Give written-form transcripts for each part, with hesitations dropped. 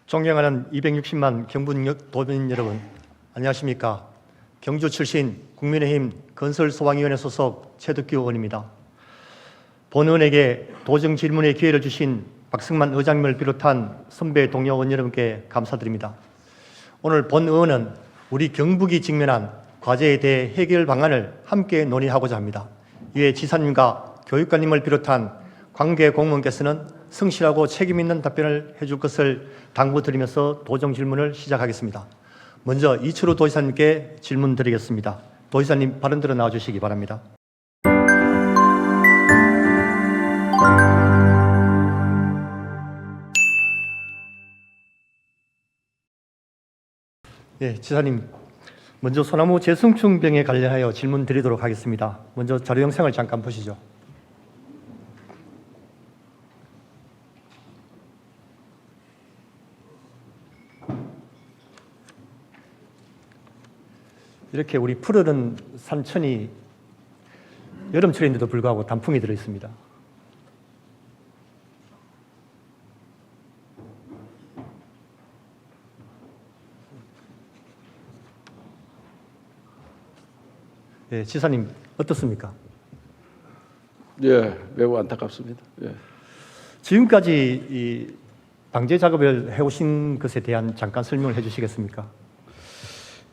존경하는 260만 경북 도민 여러분, 안녕하십니까? 경주 출신 국민의힘 건설소방위원회 소속 최덕규 의원입니다. 본 의원에게 도정 질문의 기회를 주신 박승만 의장님을 비롯한 선배 동료 의원 여러분께 감사드립니다. 오늘 본 의원은 우리 경북이 직면한 과제에 대해 해결 방안을 함께 논의하고자 합니다. 이에 지사님과 교육관님을 비롯한 관계 공무원께서는 성실하고 책임 있는 답변을 해줄 것을 당부드리면서 도정 질문을 시작하겠습니다. 먼저 이철우 도지사님께 질문 드리겠습니다. 도지사님 발언 들어 나와주시기 바랍니다. 네, 지사님, 먼저 소나무 재성충병에 관련하여 질문 드리도록 하겠습니다. 먼저 자료 영상을 잠깐 보시죠. 이렇게 우리 푸르른 산천이 여름철인데도 불구하고 단풍이 들어 있습니다. 예, 지사님 어떻습니까? 예, 매우 안타깝습니다. 예. 지금까지 이 방제 작업을 해오신 것에 대한 잠깐 설명을 해주시겠습니까?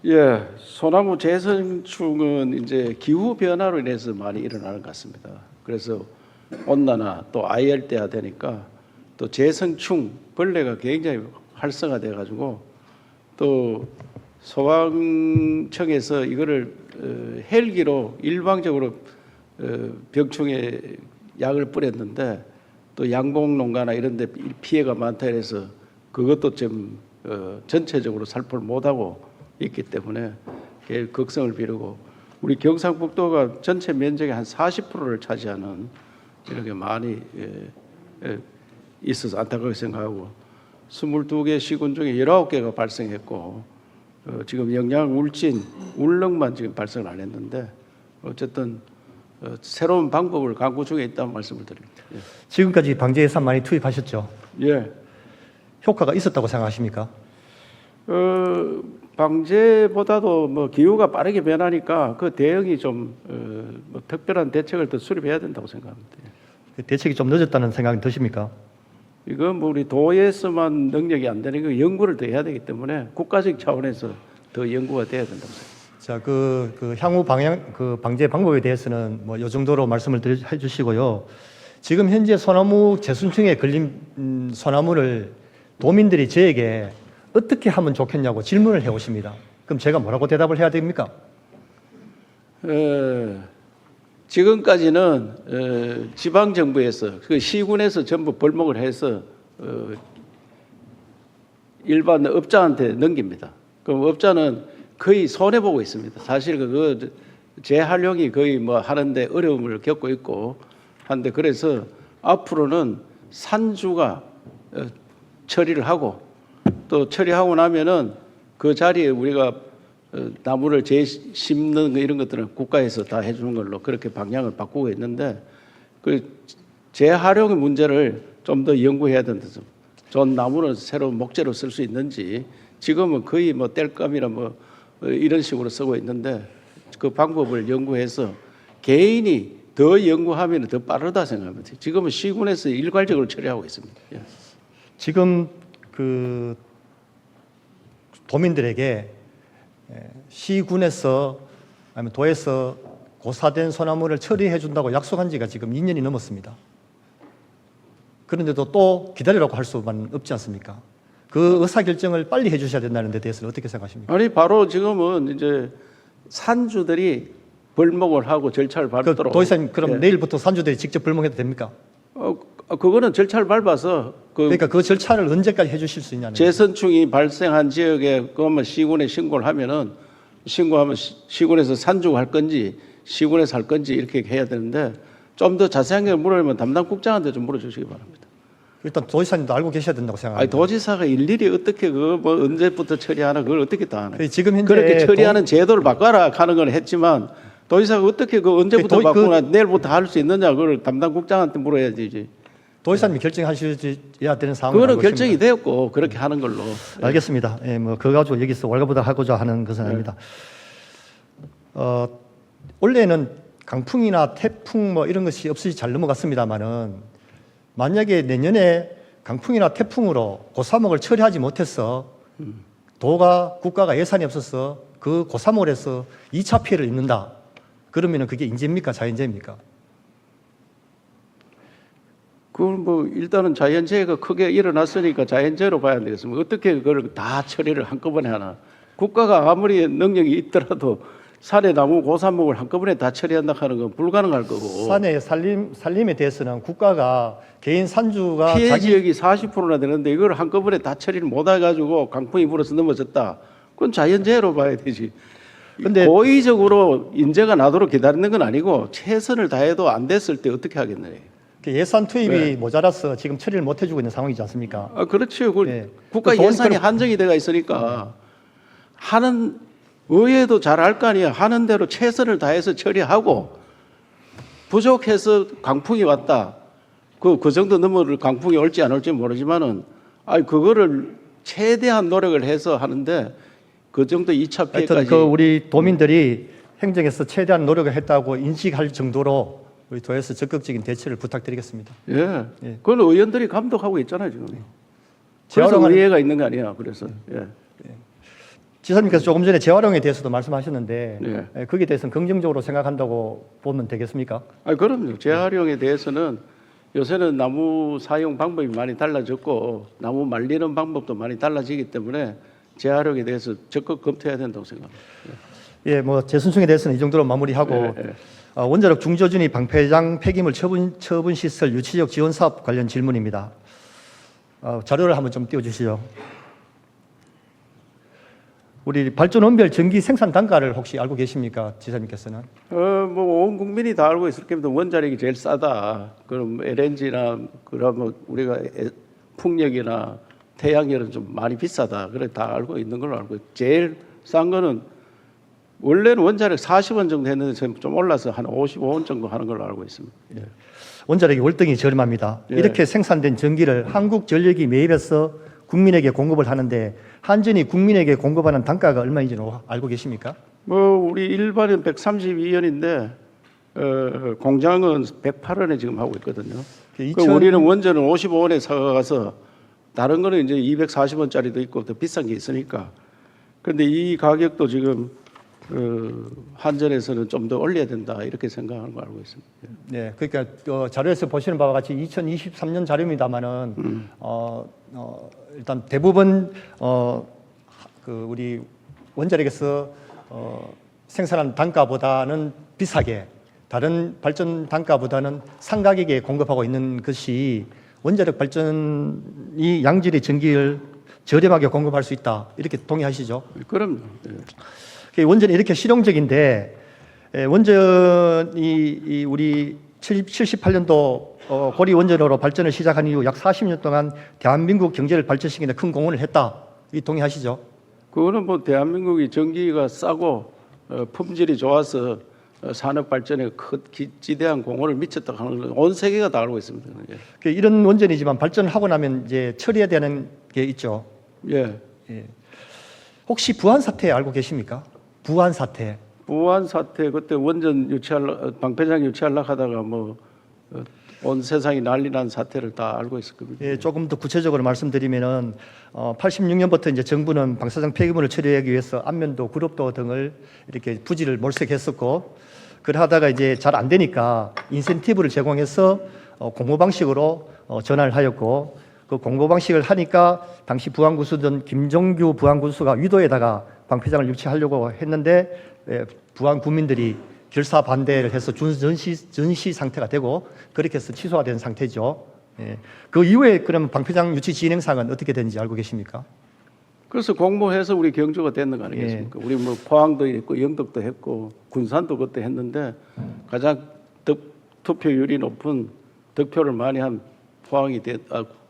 예, 소나무 재성충은 이제 기후 변화로 인해서 많이 일어나는 것 같습니다. 그래서 온난화 또 아열대화 되니까 또 재성충 벌레가 굉장히 활성화돼 가지고 또 소방청에서 이거를 헬기로 일방적으로 병충해 약을 뿌렸는데 또 양봉 농가나 이런 데 피해가 많다 해서 그것도 좀 전체적으로 살포를 못하고 있기 때문에 걱정을 비르고 우리 경상북도가 전체 면적의 한 40%를 차지하는 이렇게 많이 있어서 안타깝게 생각하고 22개 시군 중에 19개가 발생했고 지금 영양 울진, 울릉만 지금 발생을 안 했는데 어쨌든 새로운 방법을 강구 중에 있다는 말씀을 드립니다. 예. 지금까지 방제 예산 많이 투입하셨죠? 예. 효과가 있었다고 생각하십니까? 방제보다도 뭐 기후가 빠르게 변하니까 그 대응이 좀 뭐 특별한 대책을 더 수립해야 된다고 생각합니다. 대책이 좀 늦었다는 생각이 드십니까? 이건 뭐 우리 도에서만 능력이 안 되는 거 연구를 더 해야 되기 때문에 국가적 차원에서 더 연구가 돼야 된다고 생각합니다. 자, 그 향후 방제 방법에 대해서는 뭐 이 정도로 말씀을 해주시고요. 지금 현재 소나무 재순충에 걸린 소나무를 도민들이 저에게 어떻게 하면 좋겠냐고 질문을 해오십니다. 그럼 제가 뭐라고 대답을 해야 됩니까? 지금까지는 지방 정부에서 그 시군에서 전부 벌목을 해서 일반 업자한테 넘깁니다. 그럼 업자는 거의 손해 보고 있습니다. 사실 그 재활용이 거의 뭐 하는데 어려움을 겪고 있고 한데 그래서 앞으로는 산주가 처리를 하고 또 처리하고 나면은 그 자리에 우리가 나무를 심는 거 이런 것들은 국가에서 다 해주는 걸로 그렇게 방향을 바꾸고 있는데 그 재활용의 문제를 좀 더 연구해야 된다. 전 나무를 새로운 목재로 쓸 수 있는지 지금은 거의 뭐 땔감이나 뭐 이런 식으로 쓰고 있는데 그 방법을 연구해서 개인이 더 연구하면 더 빠르다 생각합니다. 지금은 시군에서 일괄적으로 처리하고 있습니다. 예. 지금 그 도민들에게 시군에서 아니면 도에서 고사된 소나무를 처리해 준다고 약속한 지가 지금 2년이 넘었습니다. 그런데도 또 기다리라고 할 수만 없지 않습니까? 그 의사결정을 빨리 해 주셔야 된다는 데 대해서는 어떻게 생각하십니까? 아니 바로 지금은 이제 산주들이 벌목을 하고 절차를 밟도록 도지사님 그럼 예. 내일부터 산주들이 직접 벌목해도 됩니까? 그거는 절차를 밟아서 그러니까 그 절차를 언제까지 해주실 수 있냐는 재선충이 발생한 지역에 그러면 시군에 신고를 하면은 신고하면 시군에서 산주고 할 건지 시군에서 할 건지 이렇게 해야 되는데 좀 더 자세한 게 물으면 담당 국장한테 좀 물어주시기 바랍니다. 일단 도지사님도 알고 계셔야 된다고 생각합니다. 아니 도지사가 일일이 어떻게 그거 뭐 언제부터 처리하나 그걸 어떻게 다 하나? 지금 현재 그렇게 처리하는 제도를 바꿔라 하는 건 했지만 도지사가 어떻게 그 언제부터 바꾸나 내일부터 할 수 있느냐 그걸 담당 국장한테 물어야지. 도지사님이 결정하셔야 되는 상황은 그거는 알고 결정이 있습니다. 되었고 그렇게 하는 걸로. 알겠습니다. 예, 뭐 그거 가지고 여기서 왈가부닥하고자 하는 것은 아닙니다. 원래는 강풍이나 태풍 뭐 이런 것이 없이 잘 넘어갔습니다만은 만약에 내년에 강풍이나 태풍으로 고사목을 처리하지 못해서 도가 국가가 예산이 없어서 그 고사목을 해서 2차 피해를 입는다. 그러면은 그게 인재입니까 자연재해입니까? 그건 뭐 일단은 자연재해가 크게 일어났으니까 자연재해로 봐야 되겠습니다. 어떻게 그걸 다 처리를 한꺼번에 하나? 국가가 아무리 능력이 있더라도 산에 나무 고사목을 한꺼번에 다 처리한다 하는 건 불가능할 거고. 산의 산림에 대해서는 국가가 개인 산주가 피해 지역이 40%나 되는데 이걸 한꺼번에 다 처리를 못 해가지고 강풍이 불어서 넘어졌다. 그건 자연재해로 봐야 되지. 근데 고의적으로 인재가 나도록 기다리는 건 아니고 최선을 다해도 안 됐을 때 어떻게 하겠느냐. 예산 투입이 네. 모자라서 지금 처리를 못 해주고 있는 상황이지 않습니까? 아, 그렇죠. 그 네. 국가 그 돈 예산이 그럼- 한정이 돼가 있으니까 하는 의회도 잘 알 거 아니야. 하는 대로 최선을 다해서 처리하고 부족해서 강풍이 왔다. 그 정도 넘어를 강풍이 올지 안 올지 모르지만은 그거를 최대한 노력을 해서 하는데 그 정도 2차 하여튼 피해까지 그 우리 도민들이 행정에서 최대한 노력을 했다고 인식할 정도로 우리 도에서 적극적인 대처를 부탁드리겠습니다. 예. 예. 그건 의원들이 감독하고 있잖아요, 지금. 그래서 재활용하는- 의회가 있는 거 아니야. 그래서. 예. 지사님께서 조금 전에 재활용에 대해서도 말씀하셨는데 네. 예, 거기에 대해서는 긍정적으로 생각한다고 보면 되겠습니까? 그럼요. 재활용에 대해서는 요새는 나무 사용 방법이 많이 달라졌고 나무 말리는 방법도 많이 달라지기 때문에 재활용에 대해서 적극 검토해야 된다고 생각합니다. 예, 뭐 재순충에 대해서는 이 정도로 마무리하고 예, 예. 원자력 중저준위 방패장 폐기물 처분 시설 유치적 지원 사업 관련 질문입니다. 자료를 한번 좀 띄워주시죠. 우리 발전원별 전기 생산 단가를 혹시 알고 계십니까, 지사님께서는? 뭐 온 국민이 다 알고 있을 겁니다. 원자력이 제일 싸다. 그럼 LNG나 그러면 우리가 풍력이나 태양열은 좀 많이 비싸다. 그래 다 알고 있는 걸로 알고 있어요. 제일 싼 거는 원래는 원자력 40원 정도 했는데 지금 좀 올라서 한 55원 정도 하는 걸로 알고 있습니다. 예. 원자력이 월등히 저렴합니다. 예. 이렇게 생산된 전기를 한국전력이 매입해서 국민에게 공급을 하는데 한전이 국민에게 공급하는 단가가 얼마인지 알고 계십니까? 뭐 우리 일반은 132원인데 공장은 108원에 지금 하고 있거든요. 그 우리는 원전은 55원에 사가서 다른 거는 이제 240원짜리도 있고 더 비싼 게 있으니까. 그런데 이 가격도 지금 한전에서는 좀 더 올려야 된다 이렇게 생각하는 거 알고 있습니다. 네, 그러니까 자료에서 보시는 바와 같이 2023년 자료입니다만은 일단 대부분 그 우리 원자력에서 생산한 단가보다는 비싸게 다른 발전 단가보다는 상가격에 공급하고 있는 것이 원자력 발전이 양질의 전기를 저렴하게 공급할 수 있다 이렇게 동의하시죠? 그럼요. 예. 원전이 이렇게 실용적인데 원전이 우리 78년도 고리 원전으로 발전을 시작한 이후 약 40년 동안 대한민국 경제를 발전시키는 데 큰 공헌을 했다. 이 동의하시죠? 그거는 뭐 대한민국이 전기가 싸고 품질이 좋아서 산업 발전에 지대한 공헌을 미쳤다 하는 걸 온 세계가 다 알고 있습니다. 예. 이런 원전이지만 발전하고 나면 이제 처리해야 되는 게 있죠. 예. 예. 혹시 부안 사태 알고 계십니까? 부안 사태. 부안 사태 그때 원전 방패장 유치하려고 하다가 뭐 온 세상이 난리 난 사태를 다 알고 있을 겁니다. 예, 조금 더 구체적으로 말씀드리면은 86년부터 이제 정부는 방사능 폐기물을 처리하기 위해서 안면도, 그룹도 등을 이렇게 부지를 몰색했었고, 그러다가 이제 잘 안 되니까 인센티브를 제공해서 공모 방식으로 전환을 하였고, 그 공모 방식을 하니까 당시 부안구수던 김종규 부안구수가 위도에다가 방패장을 유치하려고 했는데 부안 국민들이 결사 반대를 해서 전시 상태가 되고 그렇게 해서 취소가 된 상태죠. 예. 그 이후에 그럼 방패장 유치 진행상은 어떻게 되는지 알고 계십니까? 그래서 공모해서 우리 경주가 됐는 거 아니겠습니까? 우리 뭐 포항도 했고 영덕도 했고 군산도 그때 했는데 가장 투표율이 높은 득표를 많이 한 포항이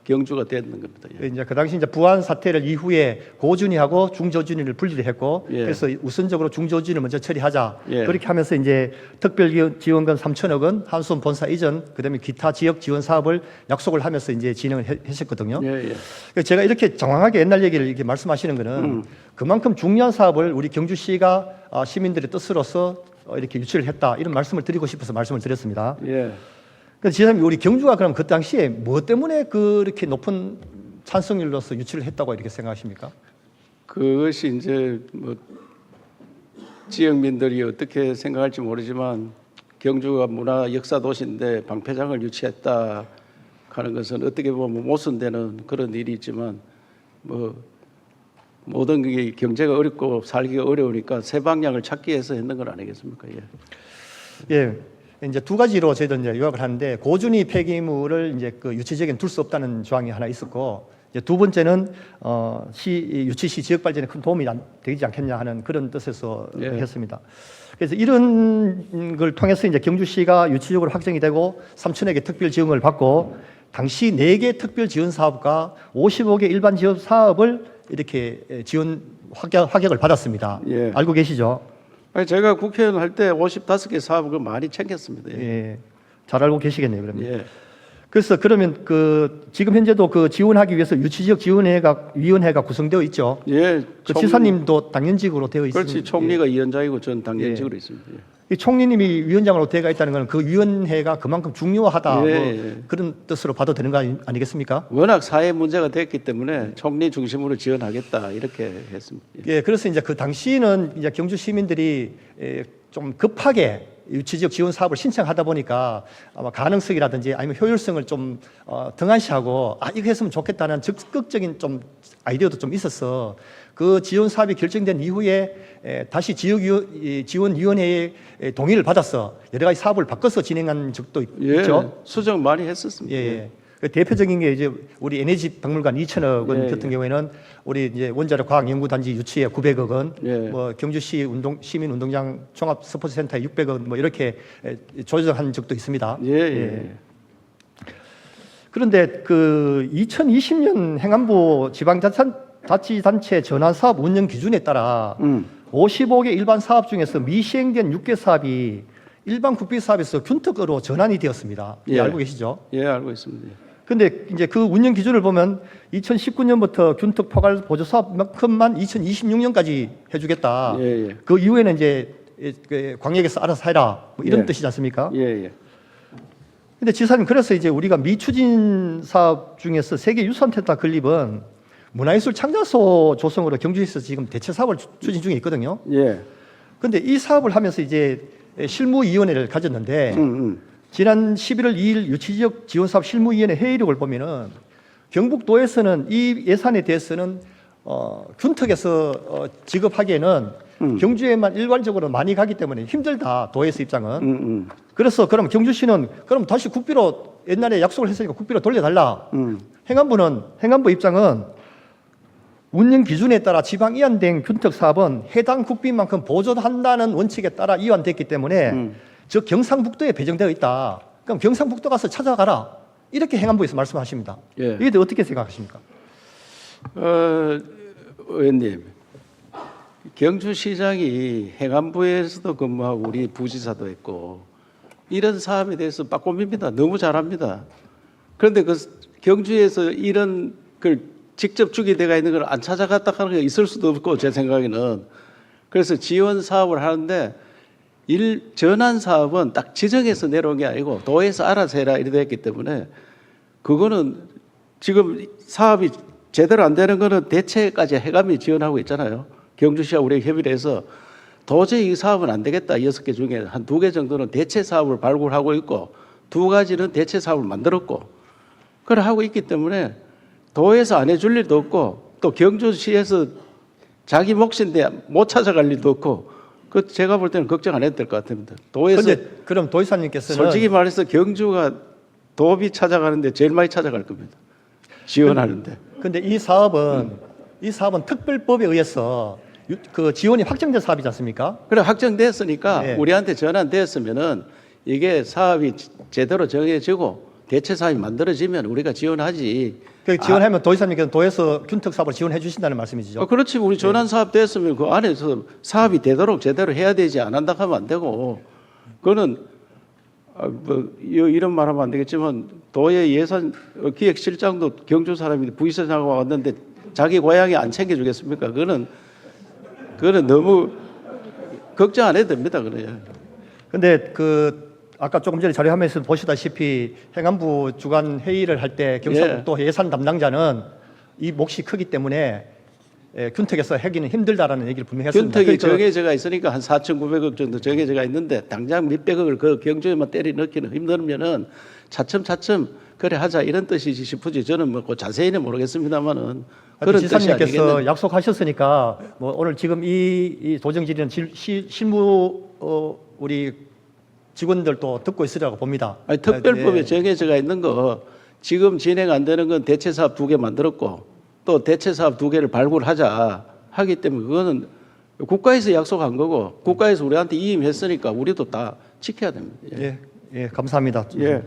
경주가 됐는 겁니다. 예. 이제 그 당시 이제 부안 사태를 이후에 고준위하고 중저준위를 분리를 했고 예. 그래서 우선적으로 중저준위를 먼저 처리하자. 예. 그렇게 하면서 이제 특별지원금 3천억 원, 한수원 본사 이전, 그다음에 기타 지역 지원 사업을 약속을 하면서 이제 진행을 했었거든요. 예, 예. 그래서 제가 이렇게 정확하게 옛날 얘기를 이렇게 말씀하시는 거는 그만큼 중요한 사업을 우리 경주시가 시민들의 뜻으로서 이렇게 유치를 했다 이런 말씀을 드리고 싶어서 말씀을 드렸습니다. 예. 그래서 지사님 우리 경주가 그럼 그 당시에 뭐 때문에 그렇게 높은 찬성률로서 유치를 했다고 이렇게 생각하십니까? 그것이 이제 뭐 지역민들이 어떻게 생각할지 모르지만 경주가 문화 역사 도시인데 방패장을 유치했다 하는 것은 어떻게 보면 모순되는 그런 일이 있지만 뭐 모든 게 경제가 어렵고 살기가 어려우니까 새 방향을 찾기 위해서 했는 건 아니겠습니까? 예. 예. 이제 두 가지로 저희도 이제 요약을 하는데 고준위 폐기물을 이제 그 유치지역에 둘 수 없다는 조항이 하나 있었고 이제 두 번째는 유치 시 지역 발전에 큰 도움이 되지 않겠냐 하는 그런 뜻에서 예. 했습니다. 그래서 이런 걸 통해서 이제 경주시가 유치적으로 확정이 되고 3천억의 특별 지원을 받고 당시 4개 특별 지원 사업과 55개 일반 지원 사업을 이렇게 지원 확약을 받았습니다. 예. 알고 계시죠? 아니, 제가 국회의원 할 때 55개 사업을 많이 챙겼습니다. 예. 예. 잘 알고 계시겠네요, 그러면. 예. 그래서 그러면 그 지금 현재도 그 지원하기 위해서 유치지역 위원회가 구성되어 있죠. 예. 그 지사님도 당연직으로 되어 있습니다. 그렇지. 총리가 위원장이고 전 당연직으로 있습니다. 예. 이 총리님이 위원장으로 되어 있다는 것은 그 위원회가 그만큼 중요하다 예, 뭐 예. 그런 뜻으로 봐도 되는 거 아니겠습니까? 워낙 사회 문제가 됐기 때문에 총리 중심으로 지원하겠다 이렇게 했습니다. 예. 예, 그래서 이제 그 당시는 이제 경주 시민들이 좀 급하게 유치지역 지원 사업을 신청하다 보니까 아마 가능성이라든지 아니면 효율성을 좀 등한시하고 이거 했으면 좋겠다는 적극적인 좀 아이디어도 좀 있었어. 그 지원 사업이 결정된 이후에 다시 지원위원회의 동의를 받아서 여러 가지 사업을 바꿔서 진행한 적도 예. 있죠. 수정 많이 했었습니다. 예. 그 대표적인 게 이제 우리 에너지 박물관 2천억 원 예, 같은 경우에는 우리 이제 원자력 과학 연구단지 유치에 900억 원, 예. 뭐 경주시 시민 운동장 종합 스포츠센터에 600억 원 뭐 이렇게 조정한 적도 있습니다. 예, 예. 그런데 그 2020년 행안부 지방자치단체 전환사업 운영 기준에 따라 55개 일반 사업 중에서 미시행된 6개 사업이 일반 국비 사업에서 균특으로 전환이 되었습니다. 예. 알고 계시죠? 예, 알고 있습니다. 근데 이제 그 운영 기준을 보면 2019년부터 균특 포괄 보조 사업만큼만 2026년까지 해주겠다. 예, 예. 그 이후에는 이제 광역에서 알아서 해라. 뭐 이런 예. 뜻이지 않습니까? 예, 예. 근데 지사님 그래서 이제 우리가 미추진 사업 중에서 세계유산센터 건립은 문화예술 창작소 조성으로 경주에서 지금 대체 사업을 추진 중에 있거든요. 예. 근데 이 사업을 하면서 이제 실무위원회를 가졌는데 지난 11월 2일 유치지역 지원사업 실무위원회 회의록을 보면은 경북도에서는 이 예산에 대해서는 균특에서 지급하기에는 경주에만 일괄적으로 많이 가기 때문에 힘들다. 도에서 입장은. 그래서 그럼 경주시는 그럼 다시 국비로 옛날에 약속을 했으니까 국비로 돌려달라. 행안부 입장은 운영 기준에 따라 지방 이완된 균특 사업은 해당 국비만큼 보존한다는 원칙에 따라 이완됐기 때문에 저 경상북도에 배정되어 있다. 그럼 경상북도 가서 찾아가라. 이렇게 행안부에서 말씀하십니다. 예. 이게 어떻게 생각하십니까? 의원님, 경주시장이 행안부에서도 근무하고 우리 부지사도 했고 이런 사업에 대해서 빠꼼입니다. 너무 잘합니다. 그런데 그 경주에서 이런 걸 직접 주게 돼가 있는 걸 안 찾아갔다 하는 게 있을 수도 없고 제 생각에는 그래서 지원 사업을 하는데 전환 사업은 딱 지정해서 내려온 게 아니고 도에서 알아서 해라 이래 됐기 때문에 그거는 지금 사업이 제대로 안 되는 거는 대체까지 해감이 지원하고 있잖아요. 경주시와 우리 협의를 해서 도저히 이 사업은 안 되겠다. 6개 중에 한 2개 정도는 대체 사업을 발굴하고 있고 2가지는 대체 사업을 만들었고 그걸 하고 있기 때문에 도에서 안 해줄 일도 없고 또 경주시에서 자기 몫인데 못 찾아갈 일도 없고 그 제가 볼 때는 걱정 안 해도 될 것 같습니다. 도에서 근데 그럼 도의사님께서는 솔직히 말해서 경주가 도비 찾아가는데 제일 많이 찾아갈 겁니다. 지원하는데. 근데 이 사업은 특별법에 의해서 그 지원이 확정된 사업이지 않습니까? 그래 확정됐으니까 네. 우리한테 전환됐으면은 이게 사업이 제대로 정해지고 대체 사업이 만들어지면 우리가 지원하지. 그 지원하면 도지사님께서 도에서 균특 사업을 지원해 주신다는 말씀이시죠? 그렇지. 우리 전환 사업 됐으면 그 안에서 사업이 되도록 제대로 해야 되지. 안 한다 하면 안 되고. 그거는 이런 말하면 안 되겠지만 도의 예산 기획실장도 경주 사람인데 부의사장하고 왔는데 자기 고향에 안 챙겨주겠습니까? 그거는 너무 걱정 안 해도 됩니다. 그래요. 근데 아까 조금 전에 자료화면에서 보시다시피 행안부 주간 회의를 할 때 경상북도 예산 담당자는 이 몫이 크기 때문에 균특에서 하기는 힘들다라는 얘기를 분명히 했습니다. 균특이 정해져가 있으니까 한 4,900억 정도 정해져가 있는데 당장 몇백억을 그 경주에만 때려 넣기는 힘들면은 차츰차츰 그래 하자 이런 뜻이지 싶으지 저는 뭐 그 자세히는 모르겠습니다만은 그런 뜻이 지사님께서 아니겠는. 약속하셨으니까 뭐 오늘 지금 이 도정질의는 실무 우리 직원들도 듣고 있으리라고 봅니다. 아니, 특별법에 네. 정해져가 있는 거 지금 진행 안 되는 건 대체 사업 2개 만들었고 또 대체 사업 2개를 발굴하자 하기 때문에 그거는 국가에서 약속한 거고 국가에서 우리한테 이임했으니까 우리도 다 지켜야 됩니다. 예, 예, 감사합니다. 예.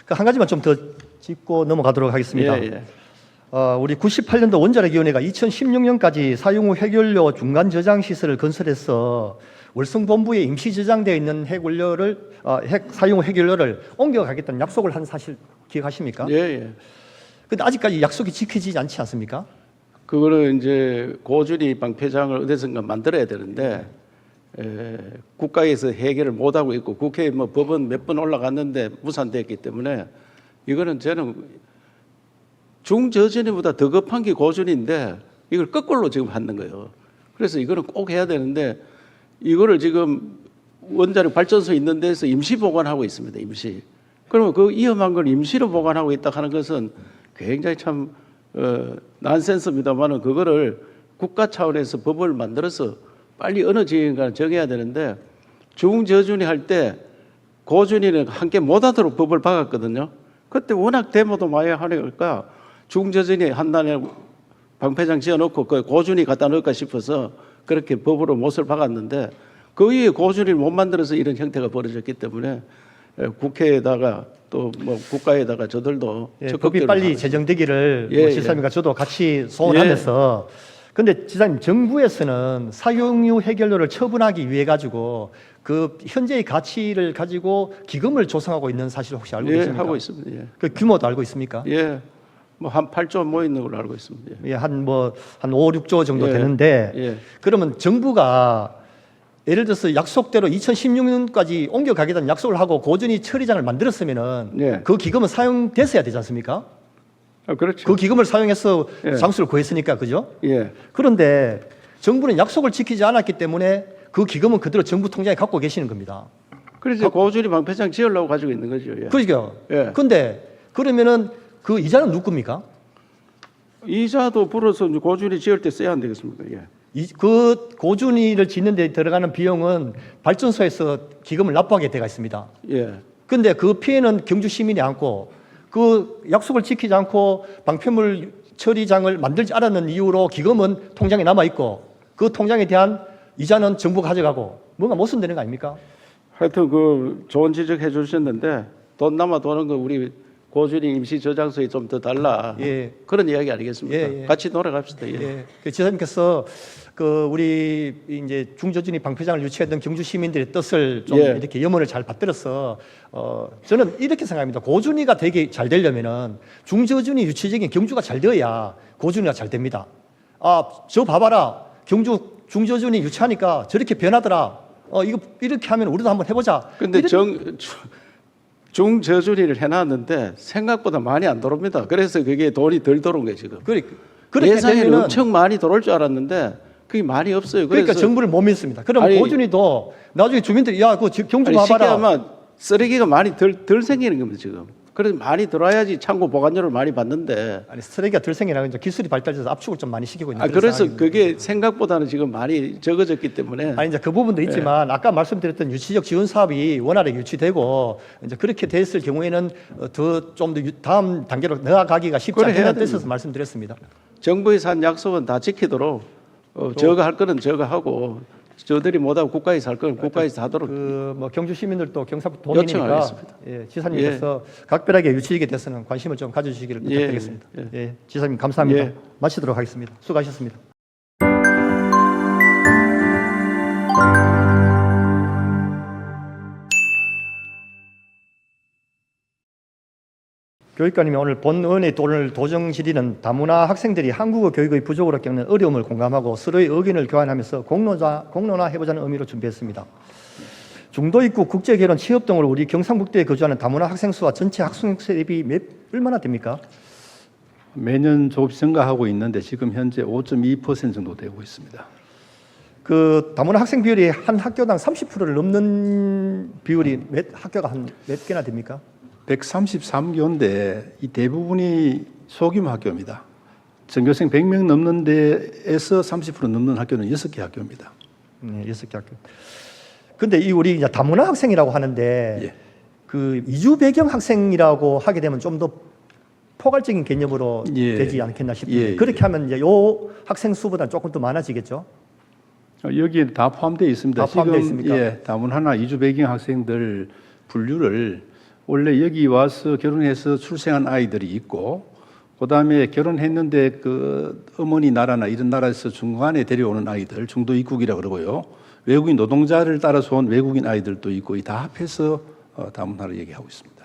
한 가지만 좀 더 짚고 넘어가도록 하겠습니다. 우리 98년도 원자력위원회가 2016년까지 사용 후 해결료 중간 저장 시설을 건설해서 월성본부에 임시 저장되어 있는 핵 사용 후 해결료를 옮겨가겠다는 약속을 한 사실 기억하십니까? 예, 예. 근데 아직까지 약속이 지켜지지 않지 않습니까? 그거는 이제 고준희 방패장을 어디선가 만들어야 되는데 국가에서 해결을 못 하고 있고 국회에 뭐 법원 몇 번 올라갔는데 무산됐기 때문에 이거는 저는 중저준위보다 더 급한 게 고준인데 이걸 거꾸로 지금 하는 거예요. 그래서 이거는 꼭 해야 되는데 이거를 지금 원자력 발전소 있는 데서 임시 보관하고 있습니다. 임시. 그러면 그 위험한 걸 임시로 보관하고 있다 하는 것은 굉장히 참 난센스입니다만은 그거를 국가 차원에서 법을 만들어서 빨리 어느 지역인가 정해야 되는데 중저준위 할 때 고준위는 함께 못하도록 법을 박았거든요. 그때 워낙 데모도 많이 하니까 중저준위 한단에 방패장 지어놓고 그 고준위 갖다 넣을까 싶어서 그렇게 법으로 못을 박았는데 그 이후에 고준위를 못 만들어서 이런 형태가 벌어졌기 때문에 국회에다가 또 뭐 국가에다가 저들도 법이 빨리 제정되기를 지사님과 저도 같이 소원하면서 근데 지사님 정부에서는 사용유 해결료를 처분하기 위해 가지고 그 현재의 가치를 가지고 기금을 조성하고 있는 사실 혹시 알고 계십니까? 하고 있습니다. 그 규모도 알고 있습니까? 예. 뭐 한 8조 뭐 있는 걸로 알고 있습니다. 예, 한 5, 6조 정도 되는데 그러면 정부가 예를 들어서 약속대로 2016년까지 옮겨가겠다는 약속을 하고 고준위 처리장을 만들었으면은 그 기금은 사용됐어야 되지 않습니까? 그렇죠. 그 기금을 사용해서 장수를 구했으니까 그죠? 그런데 정부는 약속을 지키지 않았기 때문에 그 기금은 그대로 정부 통장에 갖고 계시는 겁니다. 그래서 고준위 방패장 지으려고 가지고 있는 거죠. 그러니까. 근데 그러면은 그 이자는 누구 겁니까? 이자도 불어서 고준위 지을 때 써야 안 되겠습니까? 그 고준위를 짓는 데 들어가는 비용은 발전소에서 기금을 납부하게 되어 있습니다. 근데 그 피해는 경주 시민이 안고 그 약속을 지키지 않고 방패물 처리장을 만들지 않았는 이유로 기금은 통장에 남아 있고 그 통장에 대한 이자는 정부가 가져가고 뭔가 못 쓴다는 거 아닙니까? 하여튼 그 좋은 지적해 주셨는데 돈 남아 도는 거 우리 고준위 임시 저장소에 좀 더 달라. 그런 이야기 아니겠습니까? 같이 놀아갑시다. 그 지사님께서 그 우리 이제 중저준위 방패장을 유치했던 경주 시민들의 뜻을 좀 이렇게 염원을 잘 받들어서 저는 이렇게 생각합니다. 고준위가 되게 잘 되려면은 중저준위 유치적인 경주가 잘 되어야 고준위가 잘 됩니다. 저 봐봐라. 경주 중저준위 유치하니까 저렇게 변하더라. 이거 이렇게 하면 우리도 한번 해보자. 근데 중저준위를 해놨는데 생각보다 많이 안 들어옵니다. 그래서 그게 돈이 덜 들어온 거예요 지금. 예산이 엄청 많이 들어올 줄 알았는데 그게 많이 없어요. 그러니까 정부를 못 믿습니다. 그럼 고준위도 나중에 주민들이 그 경주 봐봐라. 쉽게 하면 쓰레기가 많이 덜 생기는 겁니다 지금. 그래서 많이 들어와야지 창고 보관료를 많이 받는데. 쓰레기가 덜 생기나 이제 기술이 발달해서 압축을 좀 많이 시키고 있는. 그래서 상황입니다. 그게 생각보다는 지금 많이 적어졌기 때문에. 이제 그 부분도 있지만 아까 말씀드렸던 유치적 지원 사업이 원활하게 유치되고 이제 그렇게 됐을 경우에는 좀 더 다음 단계로 나아가기가 쉽지 않다는 뜻에서 말씀드렸습니다. 정부에서 한 약속은 다 지키도록 저거 할 거는 저거 하고 저들이 못하고 국가에서 할 건 국가에서 하도록 뭐 경주 시민들도 경상북 요청을 도민이니까 하겠습니다. 예, 지사님께서 각별하게 유치익에 대해서는 관심을 좀 가져주시기를 예, 부탁드리겠습니다. 예. 예, 지사님 감사합니다. 예. 마치도록 하겠습니다. 수고하셨습니다. 교육관님이 오늘 본 의원의 오늘 도정 질의는 다문화 학생들이 한국어 교육의 부족으로 겪는 어려움을 공감하고 서로의 의견을 교환하면서 공론화해보자는 의미로 준비했습니다. 중도 입국, 국제결혼, 취업 등으로 우리 경상북도에 거주하는 다문화 학생 수와 전체 학생 수 대비 얼마나 됩니까? 매년 조금씩 증가하고 있는데 지금 현재 5.2% 정도 되고 있습니다. 그 다문화 학생 비율이 한 학교당 30%를 넘는 비율이 학교가 한 몇 개나 됩니까? 133교인데 이 대부분이 소규모 학교입니다. 전교생 100명 넘는 데에서 30% 넘는 학교는 6개 학교입니다. 네, 6개 학교. 근데 이 우리 이제 다문화 학생이라고 하는데 예. 그 이주 배경 학생이라고 하게 되면 좀 더 포괄적인 개념으로 예. 되지 않겠나 싶은데 예, 그렇게 하면 이제 요 학생 수보다 조금 더 많아지겠죠? 여기에 다 포함되어 있습니다. 다 포함되어 지금 있습니까? 예, 다문화나 이주 배경 학생들 분류를 원래 여기 와서 결혼해서 출생한 아이들이 있고 그다음에 결혼했는데 그 어머니 나라나 이런 나라에서 중간에 데려오는 아이들 중도 입국이라 그러고요. 외국인 노동자를 따라서 온 외국인 아이들도 있고 이 다 합해서 다문화를 얘기하고 있습니다.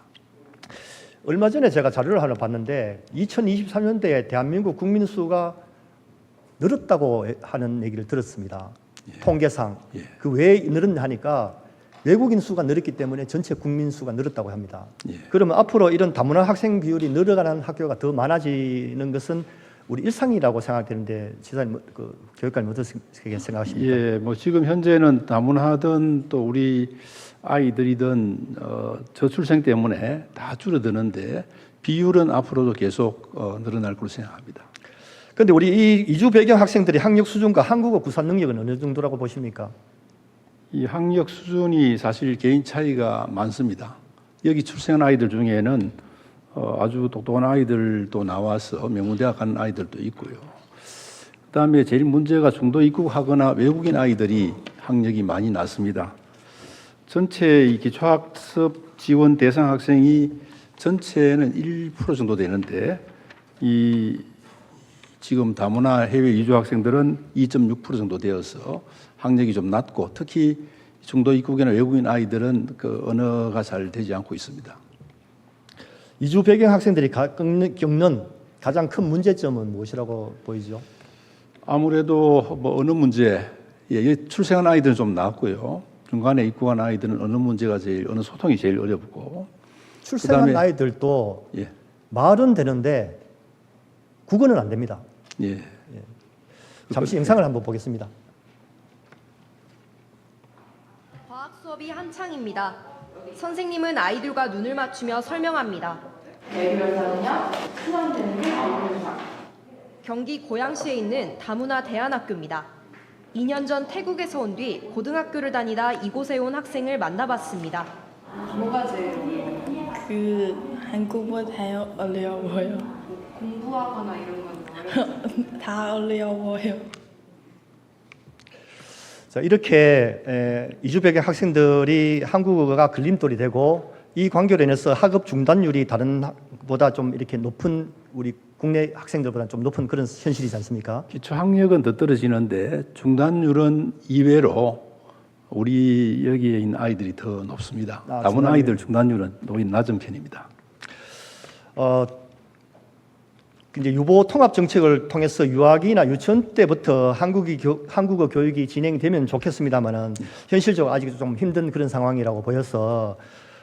얼마 전에 제가 자료를 하나 봤는데 2023년도에 대한민국 국민 수가 늘었다고 하는 얘기를 들었습니다. 예. 통계상. 예. 그 왜 늘었냐 하니까 외국인 수가 늘었기 때문에 전체 국민 수가 늘었다고 합니다. 예. 그러면 앞으로 이런 다문화 학생 비율이 늘어가는 학교가 더 많아지는 것은 우리 일상이라고 생각되는데 지사님, 그 교육관님 어떻게 생각하십니까? 예, 뭐 지금 현재는 다문화든 또 우리 아이들이든 저출생 때문에 다 줄어드는데 비율은 앞으로도 계속 늘어날 걸로 생각합니다. 그런데 우리 이 이주 배경 학생들의 학력 수준과 한국어 구사 능력은 어느 정도라고 보십니까? 이 학력 수준이 사실 개인 차이가 많습니다. 여기 출생한 아이들 중에는 아주 똑똑한 아이들도 나와서 명문대학 가는 아이들도 있고요. 그다음에 제일 문제가 중도 입국하거나 외국인 아이들이 학력이 많이 낮습니다. 전체 이 기초학습 지원 대상 학생이 전체는 1% 정도 되는데 이 지금 다문화 해외 이주 학생들은 2.6% 정도 되어서 학력이 좀 낮고 특히 중도 입국이나 외국인 아이들은 그 언어가 잘 되지 않고 있습니다. 이주 배경 학생들이 겪는 가장 큰 문제점은 무엇이라고 보이죠? 아무래도 뭐 언어 문제, 출생한 아이들은 좀 낫고요. 중간에 입국한 아이들은 언어 소통이 제일 어렵고. 출생한 그다음에, 아이들도 예, 말은 되는데 국어는 안 됩니다. 예. 잠시 영상을 한번 보겠습니다. 과학 수업이 한창입니다. 선생님은 아이들과 눈을 맞추며 설명합니다. 대별사는요, 수정되는 대별사. 경기 고양시에 있는 다문화 대안학교입니다. 2년 전 태국에서 온 뒤 고등학교를 다니다 이곳에 온 학생을 만나봤습니다. 뭐가 제일 어려워요? 한국보다 어려워요. 공부하거나 이런 건 어려워요? 다 어려워요. 자, 이렇게 이주 배경 학생들이 한국어가 걸림돌이 되고 이 관계로 인해서 학업 중단율이 다른 보다 좀 이렇게 높은 우리 국내 학생들보다 좀 높은 그런 현실이지 않습니까? 기초 학력은 더 떨어지는데 중단율은 이외로 우리 여기에 있는 아이들이 더 높습니다. 다문화 중단율. 아이들 중단율은 오히려 낮은 편입니다. 이제 유보 통합 정책을 통해서 유아기나 유치원 때부터 한국어 교육이 진행되면 좋겠습니다만은 현실적으로 아직 좀 힘든 그런 상황이라고 보여서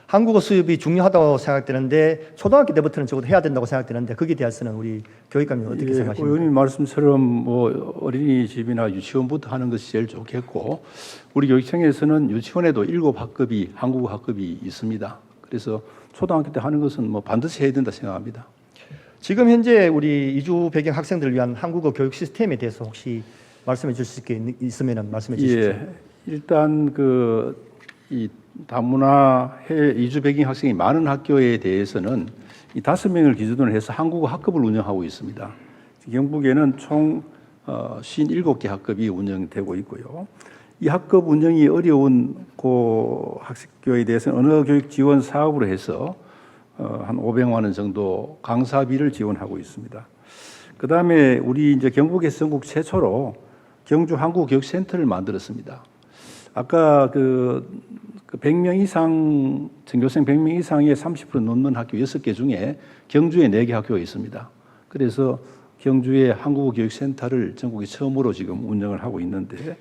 한국어 수업이 중요하다고 생각되는데 초등학교 때부터는 적어도 해야 된다고 생각되는데 거기에 대해서는 우리 교육감님 어떻게 생각하십니까? 의원님 말씀처럼 뭐 어린이집이나 유치원부터 하는 것이 제일 좋겠고 우리 교육청에서는 유치원에도 7학급이 한국어 학급이 있습니다. 그래서 초등학교 때 하는 것은 뭐 반드시 해야 된다 생각합니다. 지금 현재 우리 이주 배경 학생들을 위한 한국어 교육 시스템에 대해서 혹시 말씀해 주실 수 있으면 말씀해 주십시오. 예, 일단 이 다문화 해외 이주 배경 학생이 많은 학교에 대해서는 이 5명을 기준으로 해서 한국어 학급을 운영하고 있습니다. 경북에는 총 57개 학급이 운영되고 있고요. 이 학급 운영이 어려운 그 학교에 대해서는 언어교육 지원 사업으로 해서 한 500만 원 정도 강사비를 지원하고 있습니다. 그 다음에 우리 이제 경북의 전국 최초로 경주 한국교육센터를 만들었습니다. 아까 그 100명 이상, 전교생 100명 이상의 30% 넘는 학교 6개 중에 경주에 4개 학교가 있습니다. 그래서 경주의 한국어교육센터를 전국에 처음으로 지금 운영을 하고 있는데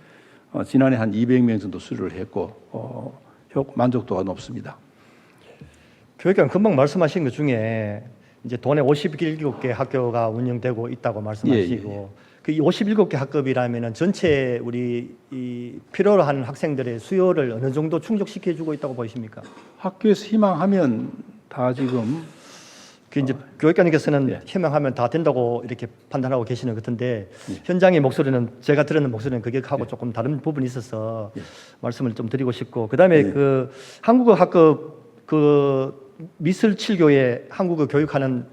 지난해 한 200명 정도 수료를 했고 만족도가 높습니다. 교육감 금방 말씀하신 것 중에 이제 도내 57개 학교가 운영되고 있다고 말씀하시고 그 57개 학급이라면은 전체 우리 이 필요로 하는 학생들의 수요를 어느 정도 충족시켜 주고 있다고 보십니까? 학교에서 희망하면 다 지금 그 이제 교육감님께서는 예. 희망하면 다 된다고 이렇게 판단하고 계시는 것 같은데 현장의 목소리는 제가 들은 목소리는 그게 하고 조금 다른 부분이 있어서 말씀을 좀 드리고 싶고 그다음에 그 한국어 학급 그 미술 칠교에 한국어 교육하는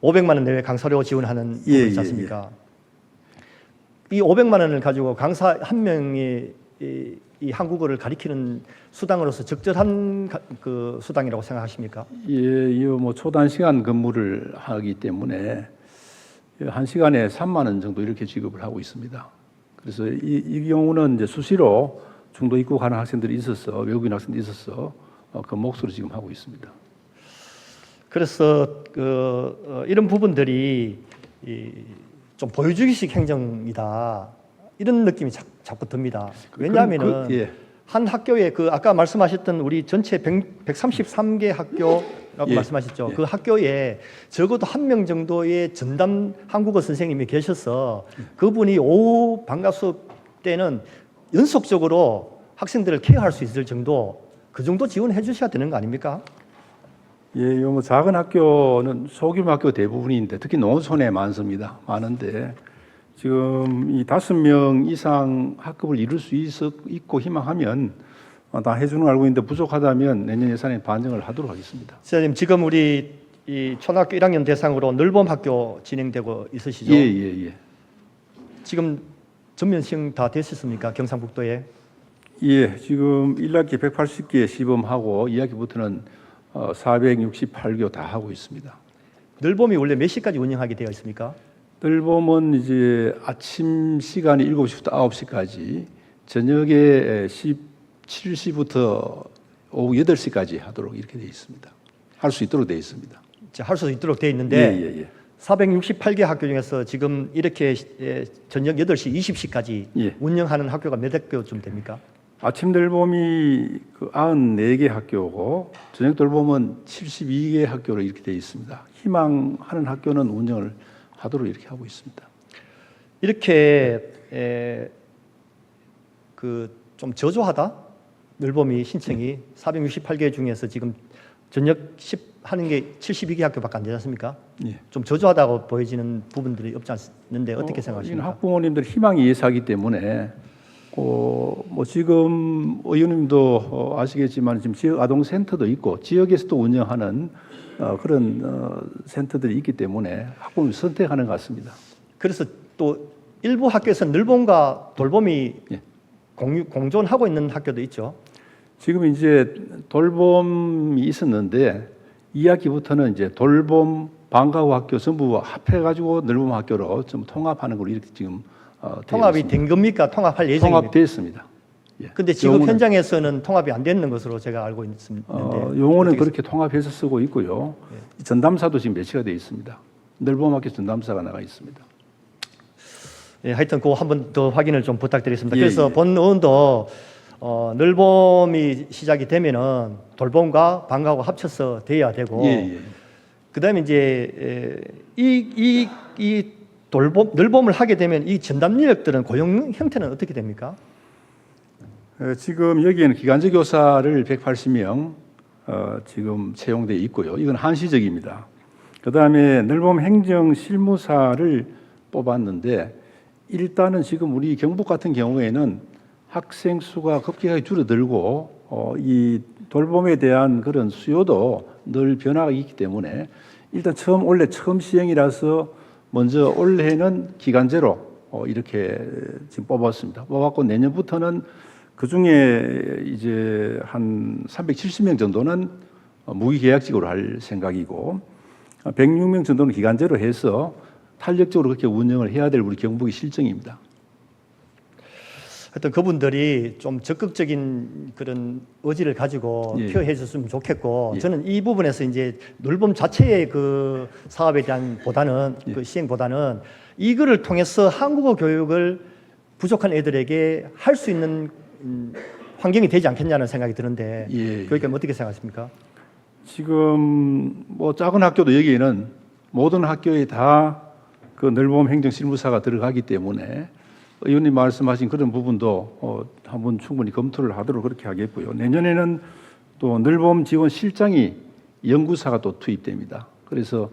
500만 원 내외 강사료 지원하는 부분이 있지 않습니까? 이 500만 원을 가지고 강사 한 명이 이 한국어를 가리키는 수당으로서 적절한 그 수당이라고 생각하십니까? 예, 뭐 초단시간 근무를 하기 때문에 한 시간에 3만 원 정도 이렇게 지급을 하고 있습니다. 그래서 이 경우는 이제 수시로 중도 입국하는 학생들이 있어서 외국인 학생들이 있어서 그 몫으로 지금 하고 있습니다. 그래서 이런 부분들이 좀 보여주기식 행정이다 이런 느낌이 자꾸 듭니다. 왜냐하면은 한 학교에 그 아까 말씀하셨던 우리 전체 133개 학교라고 말씀하셨죠. 그 학교에 적어도 한 명 정도의 전담 한국어 선생님이 계셔서 그분이 오후 방과 수업 때는 연속적으로 학생들을 케어할 수 있을 정도 그 정도 지원해 주셔야 되는 거 아닙니까? 예, 뭐 작은 학교는 소규모 학교 대부분인데 특히 농어촌에 많은데 지금 이 5명 이상 학급을 이룰 수 있고 희망하면 다 해주는 걸 알고 있는데 부족하다면 내년 예산에 반영을 하도록 하겠습니다. 선생님 지금 우리 이 초등학교 1학년 대상으로 늘봄 학교 진행되고 있으시죠? 예. 지금 전면 시행 다 됐었습니까? 경상북도에? 예, 지금 1학기 180개 시범하고 2학기부터는 468교 다 하고 있습니다. 늘봄이 원래 몇 시까지 운영하게 되어 있습니까? 늘봄은 이제 아침 시간이 7시부터 9시까지, 저녁에 17시부터 오후 8시까지 하도록 이렇게 되어 있습니다. 할 수 있도록 되어 있습니다. 할 수 있도록 되어 있는데 예. 468개 학교 중에서 지금 이렇게 저녁 8시, 20시까지 운영하는 학교가 몇 학교쯤 됩니까? 아침 늘봄이 94개 학교고 저녁 늘봄은 72개 학교로 이렇게 되어 있습니다. 희망하는 학교는 운영을 하도록 이렇게 하고 있습니다. 이렇게 좀 저조하다? 늘봄이 신청이 468개 중에서 지금 전역 10 하는 게 72개 학교밖에 안 되지 않습니까? 예. 좀 저조하다고 보여지는 부분들이 없지 않는데 어떻게 생각하십니까? 학부모님들 희망이 예사하기 때문에 뭐 지금 의원님도 아시겠지만 지금 지역 아동센터도 있고 지역에서도 운영하는 그런 센터들이 있기 때문에 학부모님이 선택하는 것 같습니다. 그래서 또 일부 학교에서 늘봄과 돌봄이 공존하고 있는 학교도 있죠. 지금 이제 돌봄이 있었는데 2학기부터는 이제 돌봄 방과후 학교 전부 합해가지고 늘봄 학교로 좀 통합하는 걸로 이렇게 지금 통합이 된 겁니까? 통합할 예정입니까? 통합됐습니다. 그런데 지금 현장에서는 통합이 안 되는 것으로 제가 알고 있는데 용어는 그렇게 통합해서 쓰고 있고요. 전담사도 지금 배치가 되어 있습니다. 늘봄 학교 전담사가 나가 있습니다. 예, 하여튼 그 한 번 더 확인을 좀 부탁드리겠습니다. 그래서 본 의원도 늘봄이 시작이 되면은 돌봄과 방과후 합쳐서 돼야 되고 그다음에 이제 이 늘봄을 하게 되면 이 전담 인력들은 고용 형태는 어떻게 됩니까? 지금 여기에는 기간제 교사를 180명 지금 채용되어 있고요. 이건 한시적입니다. 그다음에 늘봄 행정 실무사를 뽑았는데 일단은 지금 우리 경북 같은 경우에는 학생 수가 급격하게 줄어들고 이 돌봄에 대한 그런 수요도 늘 변화가 있기 때문에 일단 원래 처음 시행이라서 먼저 올해는 기간제로 이렇게 지금 뽑았습니다. 뽑았고 내년부터는 그 중에 이제 한 370명 정도는 무기계약직으로 할 생각이고 106명 정도는 기간제로 해서 탄력적으로 그렇게 운영을 해야 될 우리 경북의 실정입니다. 하여튼 그분들이 좀 적극적인 그런 의지를 가지고 예. 표현해 줬으면 좋겠고 예. 저는 이 부분에서 이제 늘봄 자체의 그 사업에 대한 보다는 예. 그 시행보다는 이거를 통해서 한국어 교육을 부족한 애들에게 할 수 있는 환경이 되지 않겠냐는 생각이 드는데 예. 교육감 어떻게 생각하십니까? 지금 뭐 작은 학교도 여기에는 모든 학교에 다 그 늘봄 행정실무사가 들어가기 때문에 의원님 말씀하신 그런 부분도 한번 충분히 검토를 하도록 그렇게 하겠고요. 내년에는 또 늘봄 지원 실장이 연구사가 또 투입됩니다. 그래서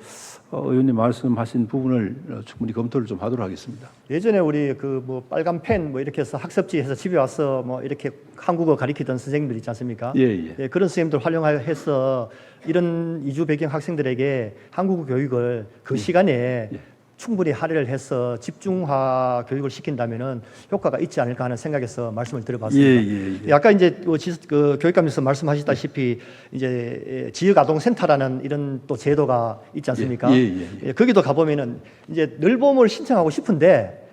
의원님 말씀하신 부분을 충분히 검토를 좀 하도록 하겠습니다. 예전에 우리 그 뭐 빨간 펜 뭐 이렇게 해서 학습지 해서 집에 와서 뭐 이렇게 한국어 가리키던 선생님들 있지 않습니까? 예. 예, 그런 선생님들 활용해서 이런 이주 배경 학생들에게 한국어 교육을 그 시간에 충분히 할애를 해서 집중화 교육을 시킨다면은 효과가 있지 않을까 하는 생각에서 말씀을 드려봤습니다. 예. 아까 이제 그 교육감에서 말씀하셨다시피 이제 지역 아동센터라는 이런 또 제도가 있지 않습니까? 예. 거기도 가보면은 이제 늘봄을 신청하고 싶은데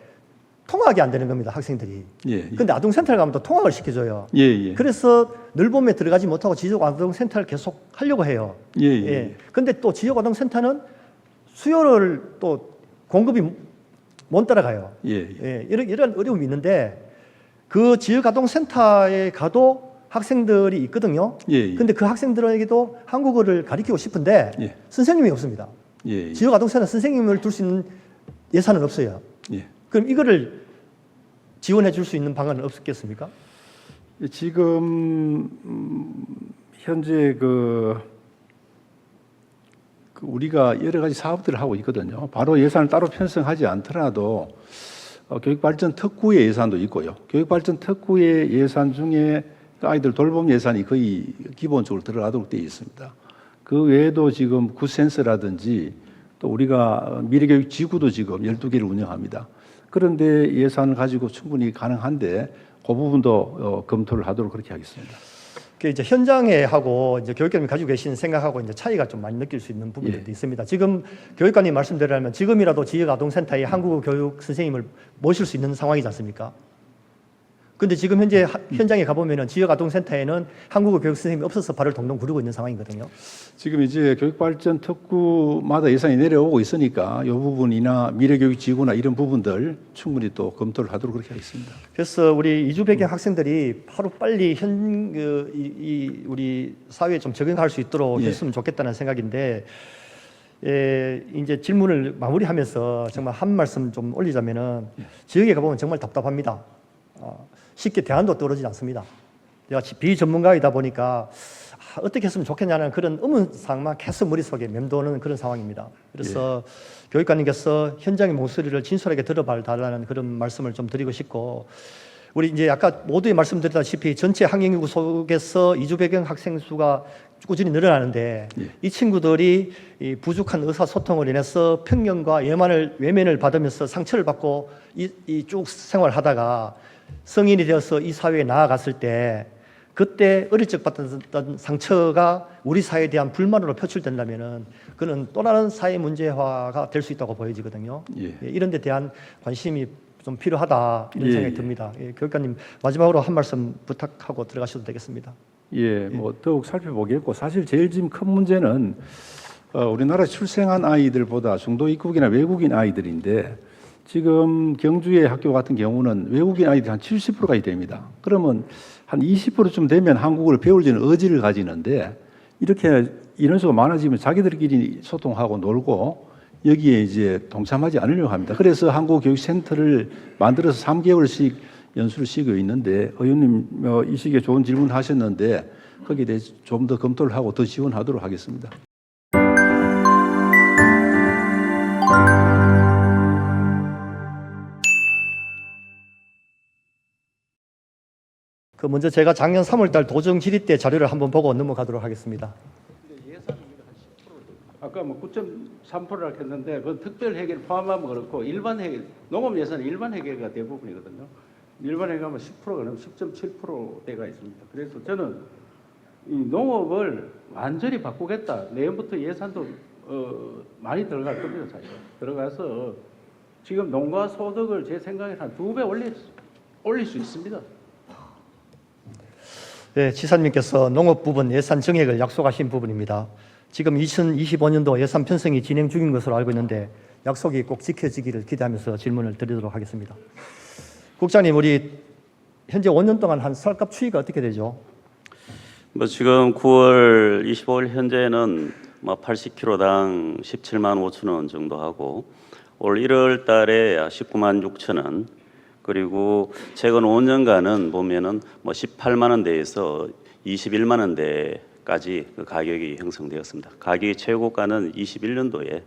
통학이 안 되는 겁니다, 학생들이. 예. 근데 아동센터를 가면 또 통학을 시켜줘요. 예. 그래서 늘봄에 들어가지 못하고 지역 아동센터를 계속 하려고 해요. 예. 근데 또 지역 아동센터는 수요를 또 공급이 못 따라가요. 이런 어려움이 있는데 그 지역 아동센터에 가도 학생들이 있거든요. 근데 그 학생들에게도 한국어를 가르치고 싶은데 선생님이 없습니다. 지역 아동센터 선생님을 둘 수 있는 예산은 없어요. 그럼 이거를 지원해 줄 수 있는 방안은 없겠습니까? 지금 현재 우리가 여러 가지 사업들을 하고 있거든요. 바로 예산을 따로 편성하지 않더라도 교육발전 특구의 예산도 있고요. 교육발전 특구의 예산 중에 아이들 돌봄 예산이 거의 기본적으로 들어가도록 되어 있습니다. 그 외에도 지금 굿센스라든지 또 우리가 미래교육 지구도 지금 12개를 운영합니다. 그런데 예산을 가지고 충분히 가능한데 그 부분도 검토를 하도록 그렇게 하겠습니다. 그 이제 현장에 하고 이제 교육감이 가지고 계신 생각하고 이제 차이가 좀 많이 느낄 수 있는 부분들도 있습니다. 지금 교육감님 말씀대로라면 지금이라도 지역 아동센터에 한국어 교육 선생님을 모실 수 있는 상황이지 않습니까? 근데 지금 현재 현장에 가보면은 지역 아동센터에는 한국어 교육 선생님이 없어서 발을 동동 구르고 있는 상황이거든요. 지금 이제 교육발전 특구마다 예산이 내려오고 있으니까 이 부분이나 미래교육지구나 이런 부분들 충분히 또 검토를 하도록 그렇게 하겠습니다. 그래서 우리 이주 배경 학생들이 바로 빨리 우리 사회에 좀 적응할 수 있도록 했으면 좋겠다는 생각인데, 이제 질문을 마무리하면서 정말 한 말씀 좀 올리자면은 지역에 가보면 정말 답답합니다. 쉽게 대안도 떨어지지 않습니다. 제가 비전문가이다 보니까 어떻게 했으면 좋겠냐는 그런 의문사항만 계속 머릿속에 맴도는 그런 상황입니다. 그래서 교육관님께서 현장의 목소리를 진솔하게 들어달라는 그런 말씀을 좀 드리고 싶고, 우리 이제 아까 모두에 말씀드렸다시피 전체 학령인구 속에서 이주 배경 학생 수가 꾸준히 늘어나는데 이 친구들이 이 부족한 의사소통을 인해서 편견과 외면을 받으면서 상처를 받고 쭉 생활하다가 성인이 되어서 이 사회에 나아갔을 때 그때 어릴 적 받았던 상처가 우리 사회에 대한 불만으로 표출된다면은 그는 또 다른 사회 문제화가 될 수 있다고 보여지거든요. 이런 데 대한 관심이 좀 필요하다 이런 생각이 듭니다. 교육관님 마지막으로 한 말씀 부탁하고 들어가셔도 되겠습니다. 뭐 더욱 살펴보겠고, 사실 제일 지금 큰 문제는 우리나라에 출생한 아이들보다 중도 입국이나 외국인 아이들인데, 지금 경주의 학교 같은 경우는 외국인 아이들이 한 70%까지 됩니다. 그러면 한 20%쯤 되면 한국어를 배우려는 의지를 가지는데, 이렇게 인원수가 많아지면 자기들끼리 소통하고 놀고 여기에 이제 동참하지 않으려고 합니다. 그래서 한국교육센터를 만들어서 3개월씩 연수를 시키고 있는데, 의원님 이 시기에 좋은 질문 하셨는데 거기에 대해서 좀 더 검토를 하고 더 지원하도록 하겠습니다. 먼저 제가 작년 3월달 도정 질의 때 자료를 한번 보고 넘어가도록 하겠습니다. 아까 뭐 9.3%라 했는데 그건 특별 회계를 포함하면 그렇고 일반 회계, 농업 예산은 일반 회계가 대부분이거든요. 일반에 가면 10%가 넘 10.7%대가 있습니다. 그래서 저는 이 농업을 완전히 바꾸겠다. 내년부터 예산도 많이 들어갈 겁니다. 사실 들어가서 지금 농가 소득을 제 생각에 한 2배 올릴 수 있습니다. 네, 지사님께서 농업 부분 예산 증액을 약속하신 부분입니다. 지금 2025년도 예산 편성이 진행 중인 것으로 알고 있는데 약속이 꼭 지켜지기를 기대하면서 질문을 드리도록 하겠습니다. 국장님, 우리 현재 5년 동안 한 쌀값 추이가 어떻게 되죠? 뭐 지금 9월 25일 현재는 뭐 80kg당 17만 5천 원 정도 하고 올 1월 달에 19만 6천 원, 그리고 최근 5년간은 보면은 뭐 18만 원대에서 21만 원대까지 그 가격이 형성되었습니다. 가격이 최고가는 21년도에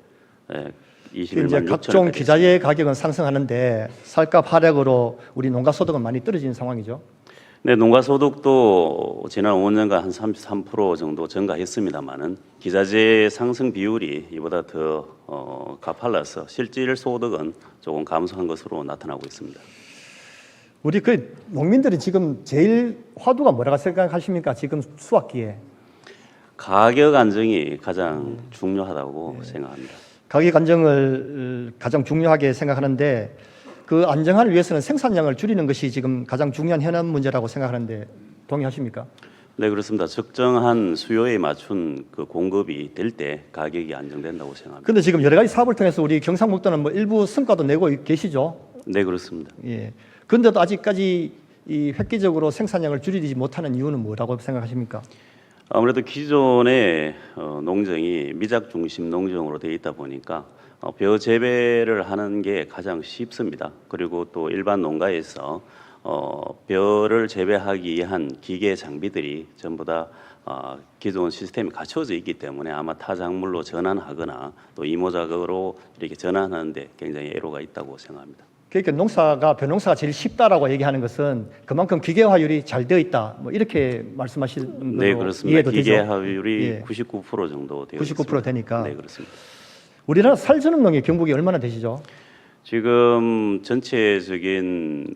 21만 이제 6천 각종 원까지 기자재 가격은 상승하는데 쌀값 하락으로 우리 농가 소득은 많이 떨어지는 상황이죠. 네, 농가 소득도 지난 5년간 한 33% 정도 증가했습니다만은 기자재 상승 비율이 이보다 더 가팔라서 실질 소득은 조금 감소한 것으로 나타나고 있습니다. 우리 그 농민들이 지금 제일 화두가 뭐라고 생각하십니까? 지금 수확기에 가격 안정이 가장 중요하다고 생각합니다. 가격 안정을 가장 중요하게 생각하는데 그 안정화를 위해서는 생산량을 줄이는 것이 지금 가장 중요한 현안 문제라고 생각하는데 동의하십니까? 네, 그렇습니다. 적정한 수요에 맞춘 그 공급이 될 때 가격이 안정된다고 생각합니다. 그런데 지금 여러 가지 사업을 통해서 우리 경상북도는 뭐 일부 성과도 내고 계시죠. 네, 그렇습니다. 예. 그런데도 아직까지 이 획기적으로 생산량을 줄이지 못하는 이유는 뭐라고 생각하십니까? 아무래도 기존의 농정이 미작 중심 농정으로 되어 있다 보니까 벼 재배를 하는 게 가장 쉽습니다. 그리고 또 일반 농가에서 벼를 재배하기 위한 기계 장비들이 전부 다 기존 시스템이 갖춰져 있기 때문에 아마 타작물로 전환하거나 또 이모작으로 이렇게 전환하는데 굉장히 애로가 있다고 생각합니다. 그러니까 벼농사가 제일 쉽다라고 얘기하는 것은 그만큼 기계화율이 잘 되어 있다. 뭐 이렇게 말씀하시는 네, 걸로 그렇습니다. 이해도 되죠. 기계화율이 예. 99% 정도 되어 99% 있습니다. 되니까. 네, 그렇습니다. 우리나라 쌀전업농이 경북이 얼마나 되시죠? 지금 전체적인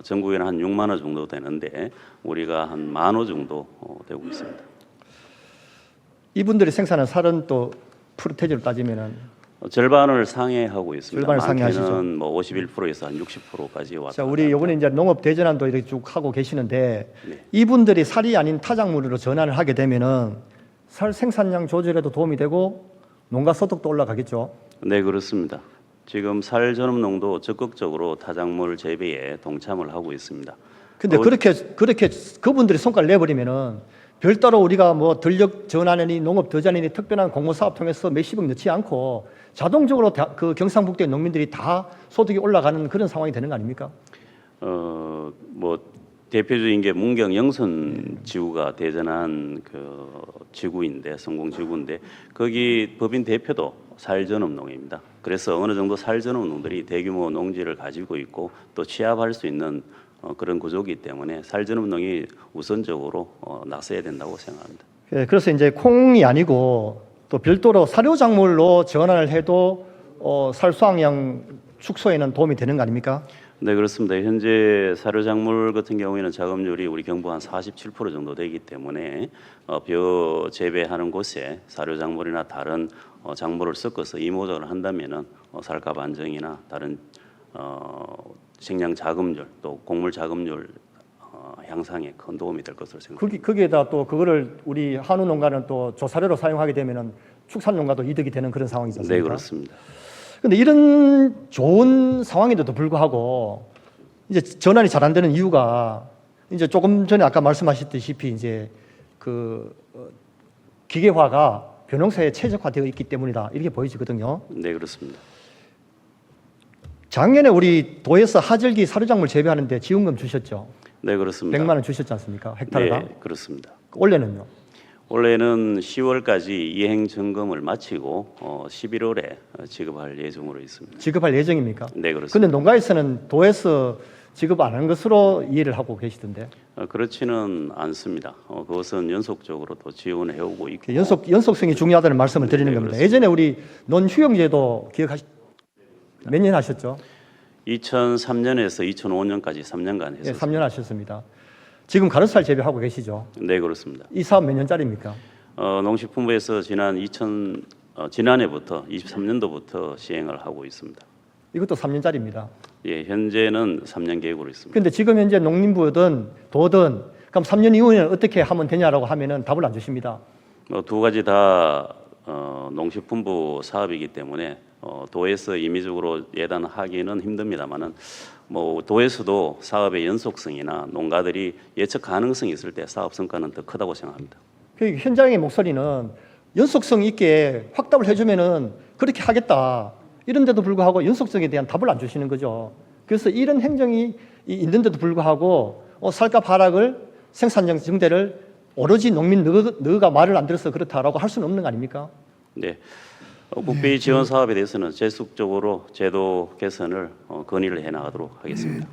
전국에는 한 6만 호 정도 되는데 우리가 한 1만 호 정도 되고 있습니다. 이분들이 생산한 쌀은 또 프로테이지로 따지면은 절반을 상회하고 있습니다. 절반을 상회하시죠. 많게는 뭐 51%에서 한 60%까지 왔다. 자, 우리 이번에 이제 농업 대전환도 이렇게 쭉 하고 계시는데 네. 이분들이 쌀이 아닌 타작물로 전환을 하게 되면은 쌀 생산량 조절에도 도움이 되고 농가 소득도 올라가겠죠. 네, 그렇습니다. 지금 쌀 전업농도 적극적으로 타작물 재배에 동참을 하고 있습니다. 근데 그렇게 그분들이 성과를 내버리면은 별도로 우리가 뭐 전력 전환이니 농업 대전환이니 특별한 공모 사업 통해서 몇십억 넣지 않고 자동적으로 그 경상북도의 농민들이 다 소득이 올라가는 그런 상황이 되는 거 아닙니까? 뭐 대표적인 게 문경 영선 지구가 대전한 그 지구인데 성공 지구인데 거기 법인 대표도 쌀전업농입니다. 그래서 어느 정도 쌀전업농들이 대규모 농지를 가지고 있고 또 취합할 수 있는 그런 구조이기 때문에 쌀전업농이 우선적으로 나서야 된다고 생각합니다. 예, 그래서 이제 콩이 아니고 또 별도로 사료작물로 전환을 해도 쌀 수확량 축소에는 도움이 되는 거 아닙니까? 네, 그렇습니다. 현재 사료작물 같은 경우에는 작업률이 우리 경북 한 47% 정도 되기 때문에 벼 재배하는 곳에 사료작물이나 다른 작물을 섞어서 이모작을 한다면은 쌀값 안정이나 다른 식량 자급률 또 곡물 자급률 향상에 큰 도움이 될 것으로 생각합니다. 거기에다 또 그거를 우리 한우 농가는 또 조사료로 사용하게 되면은 축산 농가도 이득이 되는 그런 상황이지 않습니까? 네, 그렇습니다. 근데 이런 좋은 상황인데도 불구하고 이제 전환이 잘 안 되는 이유가 이제 조금 전에 아까 말씀하셨듯이 이제 그 기계화가 벼농사에 최적화되어 있기 때문이다 이렇게 보여지거든요. 네, 그렇습니다. 작년에 우리 도에서 하절기 사료작물 재배하는데 지원금 주셨죠? 네, 그렇습니다. 100만 원 주셨지 않습니까? 헥타르가? 네, 그렇습니다. 올해는요? 올해는 10월까지 이행 점검을 마치고 11월에 지급할 예정으로 있습니다. 지급할 예정입니까? 네, 그렇습니다. 근데 농가에서는 도에서 지급 안 한 것으로 이해를 하고 계시던데 그렇지는 않습니다. 그것은 연속적으로 또 지원해 오고 있고 연속성이 중요하다는 말씀을 드리는 네, 겁니다. 그렇습니다. 예전에 우리 논휴경제도 기억하시 몇 년 하셨죠? 2003년에서 2005년까지 3년간 예, 했었습니다. 3년 하셨습니다. 지금 가로수살 재배하고 계시죠? 네, 그렇습니다. 이 사업 몇 년짜리입니까? 농식품부에서 지난해부터 23년도부터 시행을 하고 있습니다. 이것도 3년짜리입니다. 예, 현재는 3년 계획으로 있습니다. 근데 지금 현재 농림부든 도든 그럼 3년 이후에는 어떻게 하면 되냐라고 하면은 답을 안 주십니다. 두 가지 다 농식품부 사업이기 때문에 도에서 임의적으로 예단하기는 힘듭니다만은 뭐 도에서도 사업의 연속성이나 농가들이 예측 가능성이 있을 때 사업 성과는 더 크다고 생각합니다. 그 현장의 목소리는 연속성 있게 확답을 해주면은 그렇게 하겠다 이런데도 불구하고 연속성에 대한 답을 안 주시는 거죠. 그래서 이런 행정이 있는데도 불구하고 쌀값 하락을 생산량 증대를 오로지 농민 너가 말을 안 들어서 그렇다라고 할 수는 없는 거 아닙니까? 네, 국비 지원 사업에 대해서는 계속적으로 제도 개선을 건의를 해 나가도록 하겠습니다.